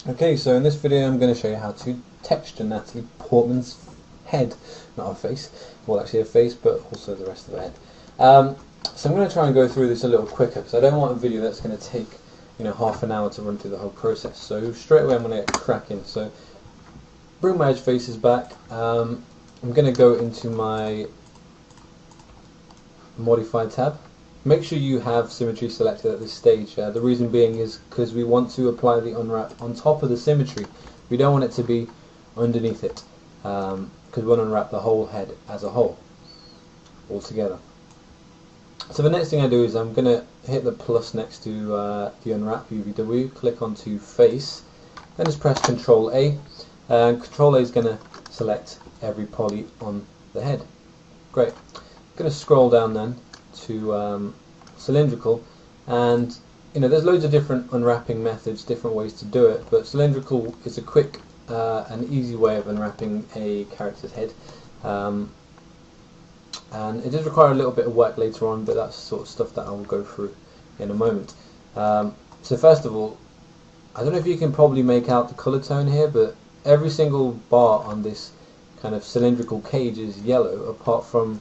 Okay, so in this video I'm going to show you how to texture Natalie Portman's head, not her face, well actually her face but also the rest of her head. So I'm going to try and go through this a little quicker because I don't want a video that's going to take half an hour to run through the whole process. So straight away I'm going to get cracking. So bring my edge faces back. I'm going to go into my modify tab. Make sure you have symmetry selected at this stage. The reason being is because we want to apply the unwrap on top of the symmetry. We don't want it to be underneath it, because we want to unwrap the whole head as a whole, all together. So the next thing I do is I'm going to hit the plus next to the unwrap UVW, click onto face, then just press Control A, and Control A is going to select every poly on the head. Great. I'm going to scroll down then to cylindrical, and there's loads of different unwrapping methods, different ways to do it, but cylindrical is a quick and easy way of unwrapping a character's head, and it does require a little bit of work later on, but that's the sort of stuff that I will go through in a moment. So first of all, I don't know if you can probably make out the color tone here, but every single bar on this kind of cylindrical cage is yellow apart from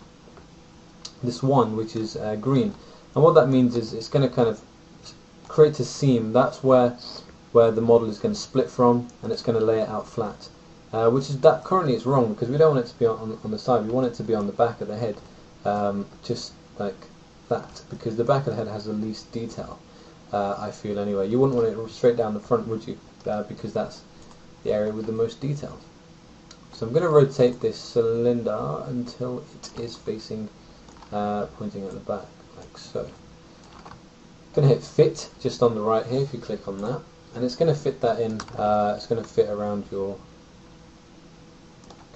this one, which is green. And what that means is it's going to kind of create a seam. That's where the model is going to split from, and it's going to lay it out flat. Which is that currently it's wrong, because we don't want it to be on the side. We want it to be on the back of the head, just like that, because the back of the head has the least detail. I feel anyway. You wouldn't want it straight down the front, would you? Because that's the area with the most detail. So I'm going to rotate this cylinder until it is facing pointing at the back, like so. Going to hit fit just on the right here if you click on that, and it's going to fit that in. It's going to fit around your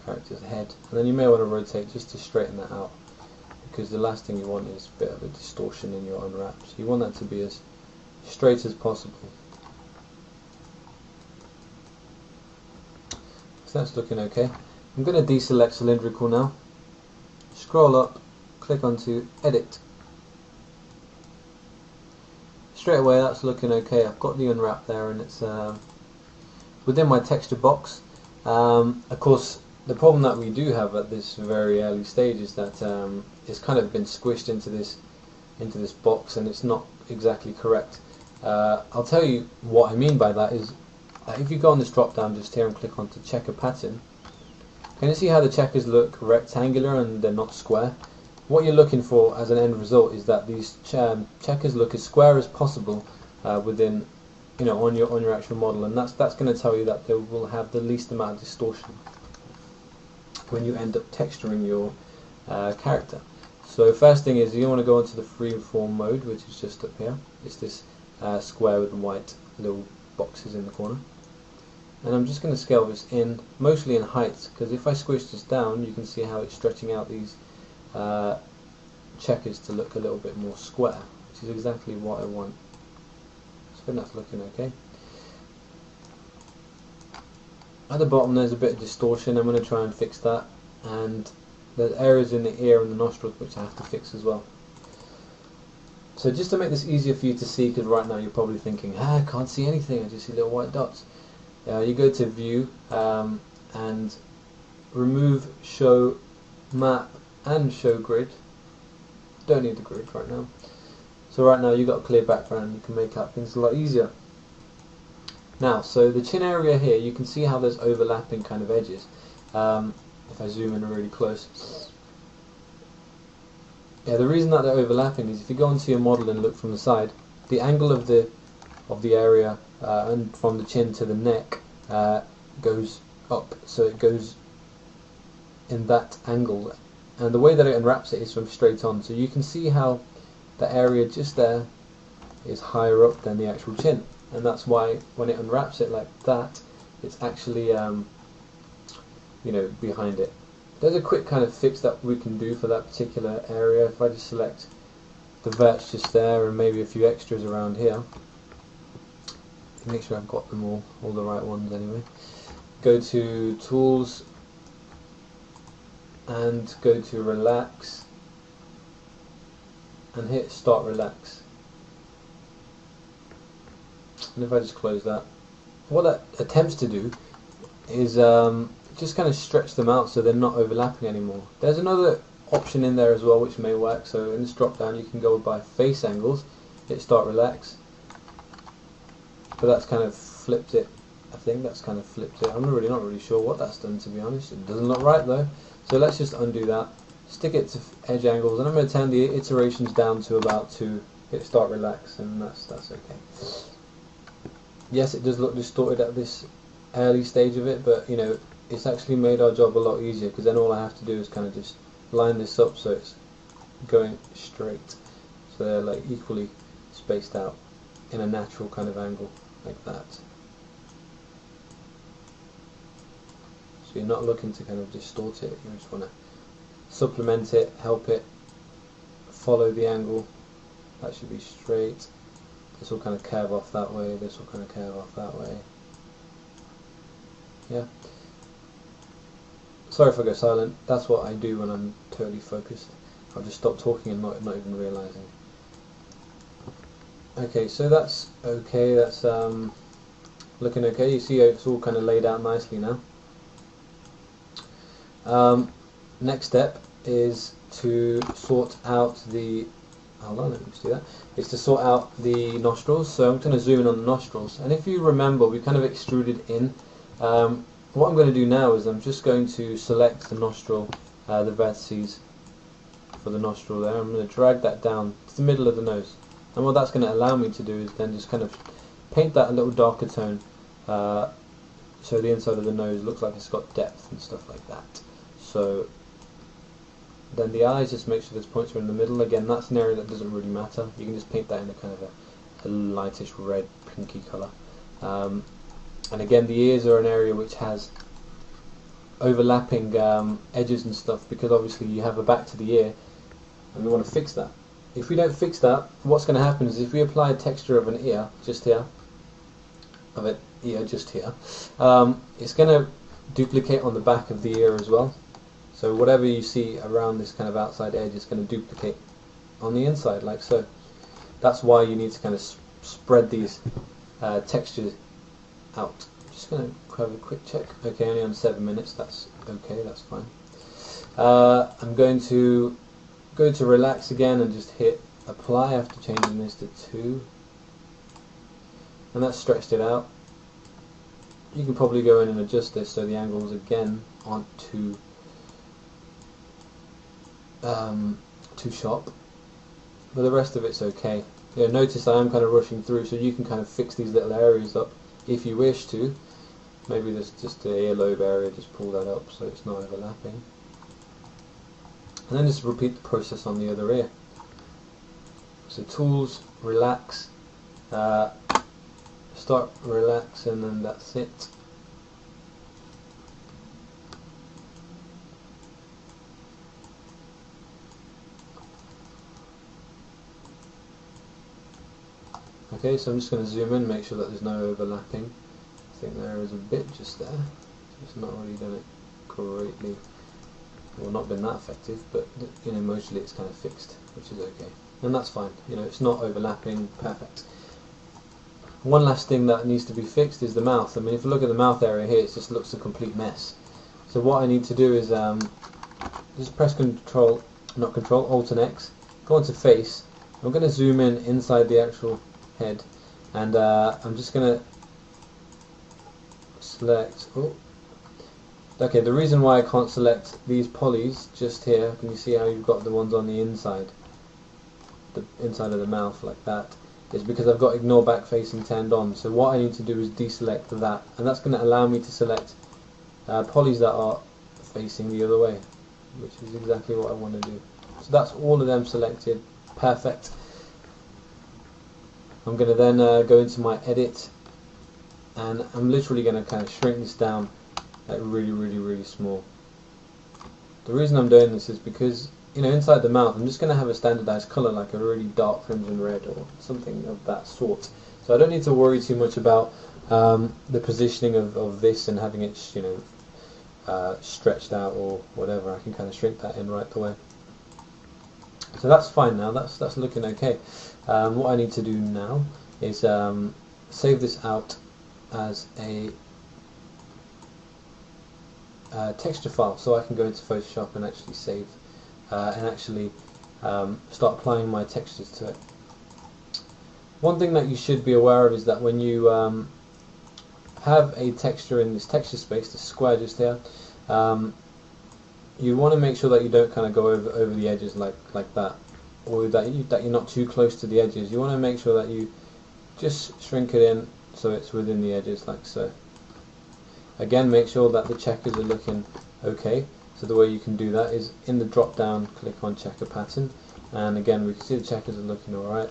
character's head, and then you may want to rotate just to straighten that out, because the last thing you want is a bit of a distortion in your unwrap. So you want that to be as straight as possible. So that's looking okay. I'm going to deselect cylindrical now, scroll up, click onto edit. Straight away that's looking okay. I've got the unwrap there, and it's within my texture box. Of course, the problem that we do have at this very early stage is that it's kind of been squished into this box, and it's not exactly correct. I'll tell you what I mean by that is if you go on this drop down just here and click onto checker pattern, can you see how the checkers look rectangular and they're not square? What you're looking for as an end result is that these checkers look as square as possible within, on your actual model, and that's going to tell you that they will have the least amount of distortion when you end up texturing your character. So first thing is you want to go into the freeform mode, which is just up here. It's this square with the white little boxes in the corner. And I'm just going to scale this in, mostly in height, because if I squish this down you can see how it's stretching out these checkers to look a little bit more square, which is exactly what I want. So I think that's looking okay. At the bottom there's a bit of distortion. I'm going to try and fix that, and there's areas in the ear and the nostrils which I have to fix as well. So just to make this easier for you to see, because right now you're probably thinking, I can't see anything, I just see little white dots. You go to view and remove show map and show grid. Don't need the grid right now. So right now you've got a clear background, you can make out things a lot easier. Now, so the chin area here, you can see how there's overlapping kind of edges. If I zoom in really close. Yeah, the reason that they're overlapping is if you go onto your model and look from the side, the angle of the area and from the chin to the neck goes up, so it goes in that angle, and the way that it unwraps it is from straight on. So you can see how the area just there is higher up than the actual chin, and that's why when it unwraps it like that, it's actually behind it. There's a quick kind of fix that we can do for that particular area. If I just select the verts just there and maybe a few extras around here, make sure I've got them all the right ones anyway. Go to tools and go to relax and hit start relax. And if I just close that, what that attempts to do is just kind of stretch them out so they're not overlapping anymore. There's another option in there as well which may work. So in this drop down you can go by face angles, hit start relax, but that's kind of flipped it. I think that's kind of flipped it. I'm not really sure what that's done, to be honest. It doesn't look right though. So let's just undo that, stick it to edge angles, and I'm going to turn the iterations down to about 2, hit start relax, and that's okay. Yes, it does look distorted at this early stage of it, but you know, it's actually made our job a lot easier, because then all I have to do is kind of just line this up so it's going straight, so they're like equally spaced out in a natural kind of angle like that. So you're not looking to kind of distort it, you just want to supplement it, help it follow the angle. That should be straight. This will kind of curve off that way, this will kind of curve off that way. Yeah. Sorry if I go silent, that's what I do when I'm totally focused. I'll just stop talking and not even realising. Okay, so that's okay, that's looking okay. You see it's all kind of laid out nicely now. Next step is to sort out the, hold on, let me just do that, is to sort out the nostrils. So I'm going to zoom in on the nostrils, and if you remember we kind of extruded in. What I'm going to do now is I'm just going to select the nostril, the vertices for the nostril there. I'm going to drag that down to the middle of the nose, and what that's going to allow me to do is then just kind of paint that a little darker tone, so the inside of the nose looks like it's got depth and stuff like that. So then the eyes, just make sure those points are in the middle. Again, that's an area that doesn't really matter. You can just paint that in a kind of a lightish red, pinky colour. And again, the ears are an area which has overlapping edges and stuff, because obviously you have a back to the ear and we want to fix that. If we don't fix that, what's going to happen is if we apply a texture of an ear just here, it's going to duplicate on the back of the ear as well. So whatever you see around this kind of outside edge is going to duplicate on the inside, like so. That's why you need to kind of spread these textures out. I'm just going to have a quick check. Okay, only on 7 minutes. That's okay. That's fine. I'm going to go to relax again and just hit apply after changing this to 2, and that's stretched it out. You can probably go in and adjust this so the angles again aren't too sharp, but the rest of it's okay. Yeah, notice I am kind of rushing through, so you can kind of fix these little areas up if you wish to. Maybe there's just the earlobe area, just pull that up so it's not overlapping, and then just repeat the process on the other ear. So tools, relax, start relax, and then that's it. Okay, so I'm just going to zoom in, make sure that there's no overlapping. I think there is a bit just there. It's not really done it greatly, well, not been that effective, but you know, mostly it's kind of fixed, which is okay, and that's fine. You know, it's not overlapping, perfect. One last thing that needs to be fixed is the mouth. I mean, if you look at the mouth area here, it just looks a complete mess. So what I need to do is just press Alt and X, go onto face. I'm going to zoom in inside the actual head, and I'm just going to select, okay, the reason why I can't select these polys just here, can you see how you've got the ones on the inside of the mouth like that, is because I've got ignore back facing turned on. So what I need to do is deselect that, and that's going to allow me to select polys that are facing the other way, which is exactly what I want to do. So that's all of them selected, perfect. I'm going to then go into my edit, and I'm literally going to kind of shrink this down like really small. The reason I'm doing this is because, you know, inside the mouth I'm just going to have a standardized colour, like a really dark crimson red or something of that sort. So I don't need to worry too much about the positioning of this and having it, you know, stretched out or whatever. I can kind of shrink that in right away. So that's fine now, that's looking okay. What I need to do now is save this out as a texture file, so I can go into Photoshop and actually save and actually start applying my textures to it. One thing that you should be aware of is that when you have a texture in this texture space, the square just here, you want to make sure that you don't kind of go over the edges like that, or that you're not too close to the edges. You want to make sure that you just shrink it in so it's within the edges, like so. Again, make sure that the checkers are looking okay. So the way you can do that is in the drop down, click on checker pattern, and again we can see the checkers are looking alright.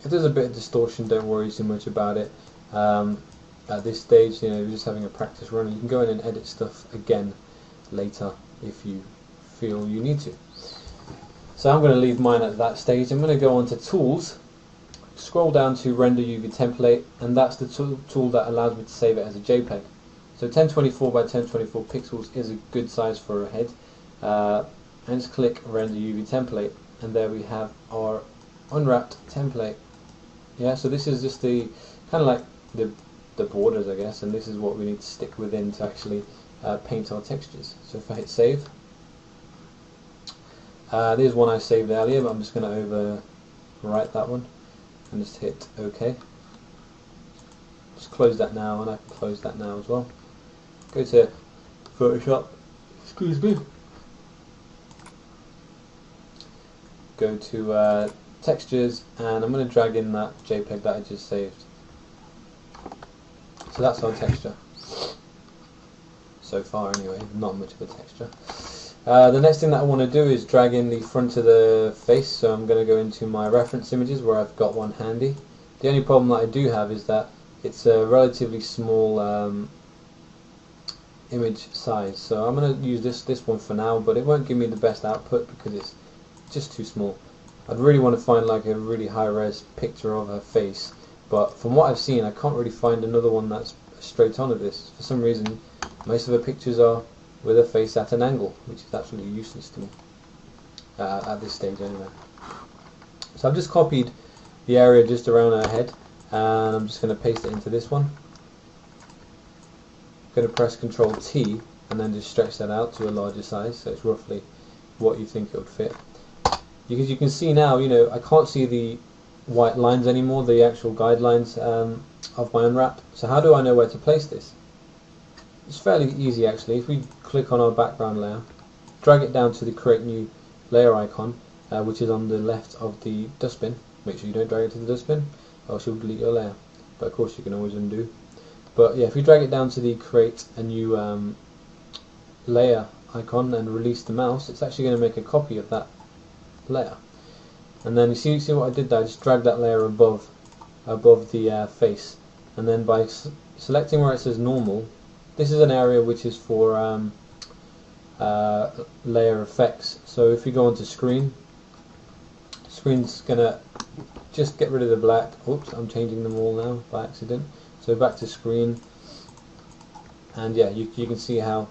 If there's a bit of distortion, don't worry too much about it. At this stage, you're just having a practice run. You can go in and edit stuff again later if you feel you need to. So I'm going to leave mine at that stage. I'm going to go on to Tools, scroll down to Render UV Template, and that's the tool that allows me to save it as a JPEG. So 1024 by 1024 pixels is a good size for a head. And just click Render UV Template, and there we have our unwrapped template. Yeah, so this is just the kind of like the borders, I guess, and this is what we need to stick within to actually paint our textures. So if I hit save, there's one I saved earlier, but I'm just going to overwrite that one and just hit OK. Just close that now, and I can close that now as well. Go to Photoshop, excuse me, go to textures, and I'm going to drag in that JPEG that I just saved. So that's our texture. So far anyway, not much of a texture. The next thing that I want to do is drag in the front of the face, so I'm going to go into my reference images where I've got one handy. The only problem that I do have is that it's a relatively small image size, so I'm going to use this one for now, but it won't give me the best output because it's just too small. I'd really want to find like a really high-res picture of her face, but from what I've seen I can't really find another one that's straight on of this. For some reason most of the pictures are with her face at an angle, which is absolutely useless to me at this stage anyway. So I've just copied the area just around her head, and I'm just going to paste it into this one. I'm going to press Ctrl T and then just stretch that out to a larger size, so it's roughly what you think it would fit. Because you can see now, I can't see the white lines anymore, the actual guidelines of my unwrap. So how do I know where to place this? It's fairly easy actually. If we click on our background layer, drag it down to the create new layer icon, which is on the left of the dustbin. Make sure you don't drag it to the dustbin, or else you'll delete your layer. But of course you can always undo. But yeah, if you drag it down to the create a new layer icon and release the mouse, it's actually going to make a copy of that layer. And then you see what I did there? I just dragged that layer above the face, and then by selecting where it says normal, this is an area which is for layer effects. So if you go onto screen's gonna just get rid of the black. Oops, I'm changing them all now by accident. So back to screen, and yeah, you can see how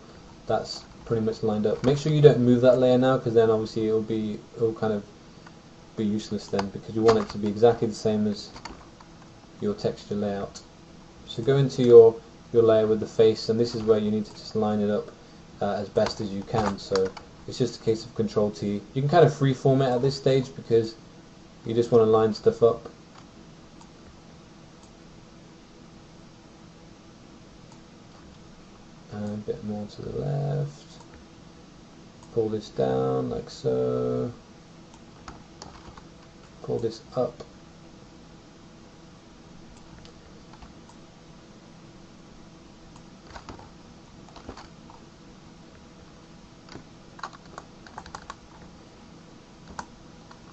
that's pretty much lined up. Make sure you don't move that layer now, because then obviously it'll kind of be useless then, because you want it to be exactly the same as your texture layout. So go into your layer with the face, and this is where you need to just line it up as best as you can. So it's just a case of Control T. You can kind of freeform it at this stage because you just want to line stuff up. And a bit more to the left. Pull this down like so. Pull this up.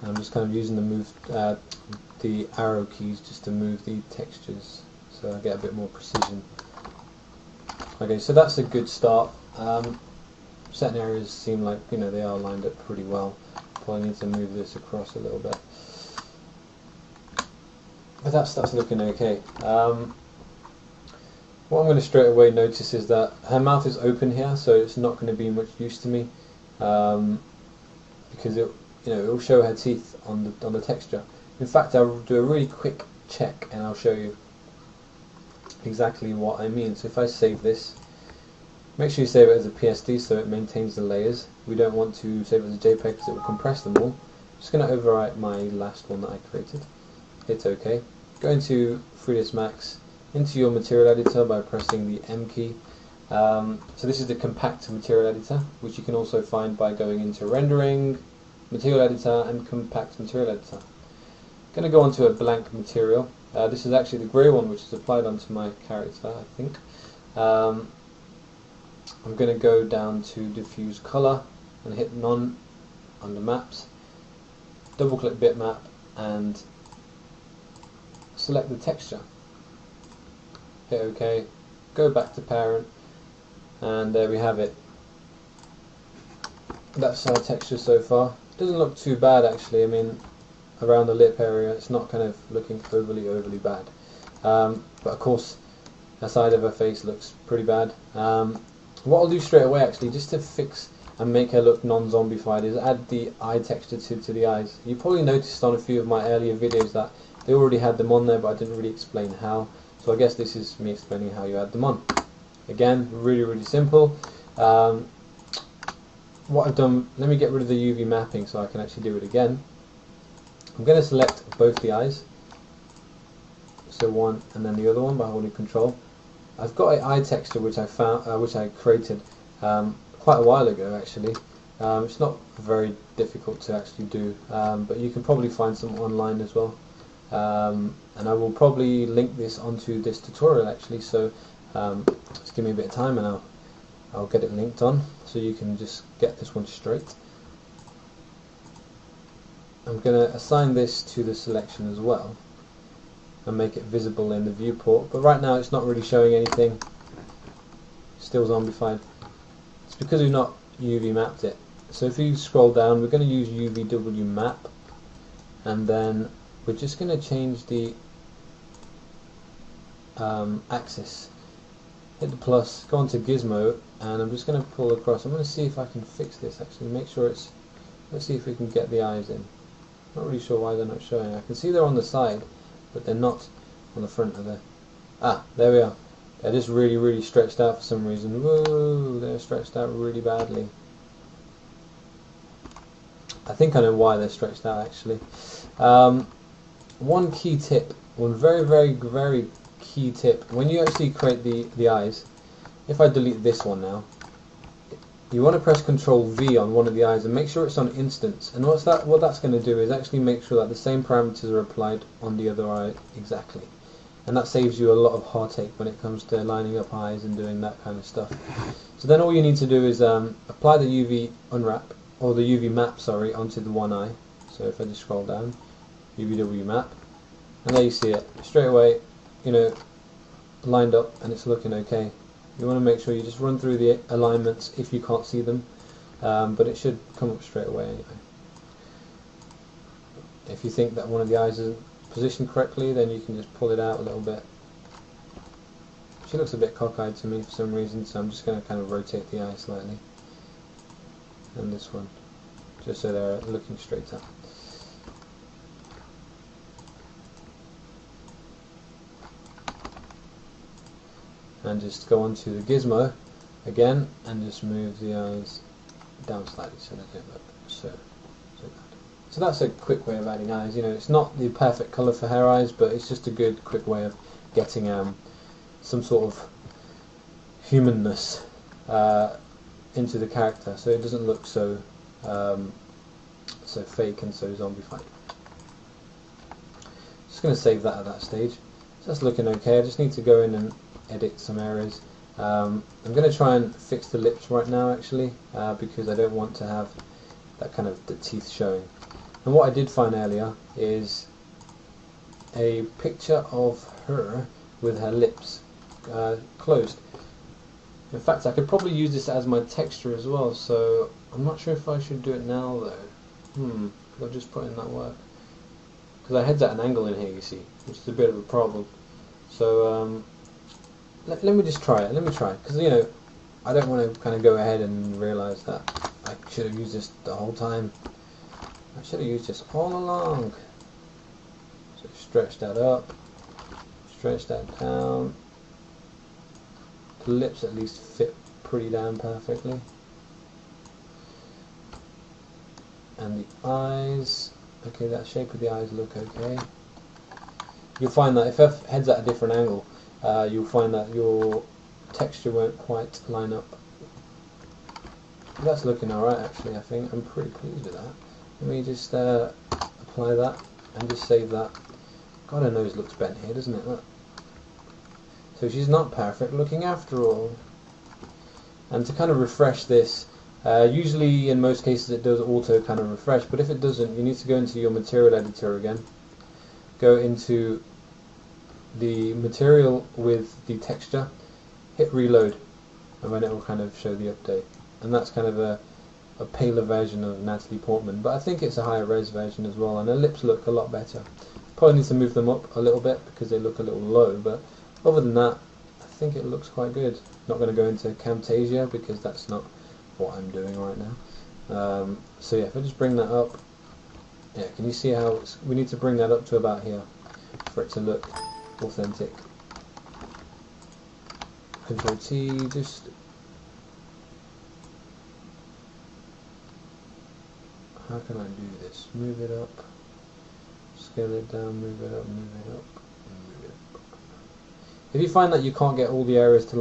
I'm just kind of using the arrow keys just to move the textures, so I get a bit more precision. Okay, so that's a good start. Certain areas seem like they are lined up pretty well. Probably need to move this across a little bit, but that's looking okay. What I'm going to straight away notice is that her mouth is open here, so it's not going to be much use to me because it will show her teeth on the texture. In fact, I'll do a really quick check and I'll show you. exactly what I mean. So if I save this, make sure you save it as a PSD so it maintains the layers. We don't want to save it as a JPEG because it will compress them all. I'm just going to overwrite my last one that I created. Hit OK. Go into 3ds Max, into your material editor by pressing the M key. So this is the compact material editor, which you can also find by going into rendering, material editor and compact material editor. I'm going to go onto a blank material. This is actually the grey one which is applied onto my character, I think. I'm going to go down to diffuse color and hit none under maps, double click bitmap and select the texture. Hit OK, go back to parent, and there we have it. That's our texture so far. It doesn't look too bad actually. I mean, around the lip area it's not kind of looking overly bad. But of course the side of her face looks pretty bad. What I'll do straight away actually, just to fix and make her look non-zombified, is add the eye texture to the eyes. You probably noticed on a few of my earlier videos that they already had them on there, but I didn't really explain how. So I guess this is me explaining how you add them on. Again, really simple. What I've done, let me get rid of the UV mapping so I can actually do it again. I'm going to select both the eyes, so one and then the other one by holding Control. I've got an eye texture which I created quite a while ago actually. It's not very difficult to actually do, but you can probably find some online as well. And I will probably link this onto this tutorial actually, so just give me a bit of time and I'll get it linked on so you can just get this one straight. I'm going to assign this to the selection as well and make it visible in the viewport, but right now it's not really showing anything, still zombified. It's because we've not UV mapped it. So if you scroll down, we're going to use UVW map, and then we're just going to change the axis. Hit the plus, go on to gizmo, and I'm just going to pull across. I'm going to see if I can fix this actually, make sure it's, let's see if we can get the eyes in. Not really sure why they're not showing. I can see they're on the side, but they're not on the front of the... Ah, there we are. They're just really stretched out for some reason. Whoa, they're stretched out really badly. I think I know why they're stretched out actually. One key tip, one very key tip, when you actually create the eyes, if I delete this one now, you want to press Control V on one of the eyes and make sure it's on instance, and what that's going to do is actually make sure that the same parameters are applied on the other eye exactly, and that saves you a lot of heartache when it comes to lining up eyes and doing that kind of stuff. So then all you need to do is apply the UV unwrap, or the UV map, sorry, onto the one eye. So if I just scroll down, UVW map, and there you see it straight away, you know, lined up, and it's looking okay. You want to make sure you just run through the alignments if you can't see them, but it should come up straight away anyway. If you think that one of the eyes isn't positioned correctly, then you can just pull it out a little bit. She looks a bit cockeyed to me for some reason, so I'm just going to kind of rotate the eye slightly. And this one, just so they're looking straight up. And just go on to the gizmo again and just move the eyes down slightly so they don't look so bad. So that's a quick way of adding eyes. You know, it's not the perfect colour for her eyes, but it's just a good quick way of getting some sort of humanness into the character, so it doesn't look so so fake and so zombified. Just going to save that at that stage. So that's looking okay. I just need to go in and edit some areas. I'm going to try and fix the lips right now actually, because I don't want to have that kind of the teeth showing. And what I did find earlier is a picture of her with her lips closed. In fact, I could probably use this as my texture as well, so I'm not sure if I should do it now though. I'll just put in that work, because our head's at an angle in here, you see, which is a bit of a problem. So let me just try it. Let me try it, because you know, I don't want to kind of go ahead and realise that I should have used this the whole time. I should have used this all along. So stretch that up, stretch that down, the lips at least fit pretty damn perfectly. And the eyes, okay, that shape of the eyes look okay. You'll find that if her head's at a different angle, you'll find that your texture won't quite line up. That's looking alright actually, I think. I'm pretty pleased with that. Let me just apply that and just save that. God, her nose looks bent here, doesn't it? Look. So she's not perfect looking after all. And to kind of refresh this, usually in most cases it does auto kind of refresh, but if it doesn't, you need to go into your material editor again. Go into the material with the texture, hit reload, and then it will kind of show the update. And that's kind of a paler version of Natalie Portman, but I think it's a higher res version as well, and her lips look a lot better. Probably need to move them up a little bit because they look a little low, but other than that, I think it looks quite good. Not going to go into Camtasia because that's not what I'm doing right now. So yeah, if I just bring that up, yeah, can you see how we need to bring that up to about here for it to look authentic. Control T, just how can I do this? Move it up, scale it down, move it up, move it up, and move it up. If you find that you can't get all the areas to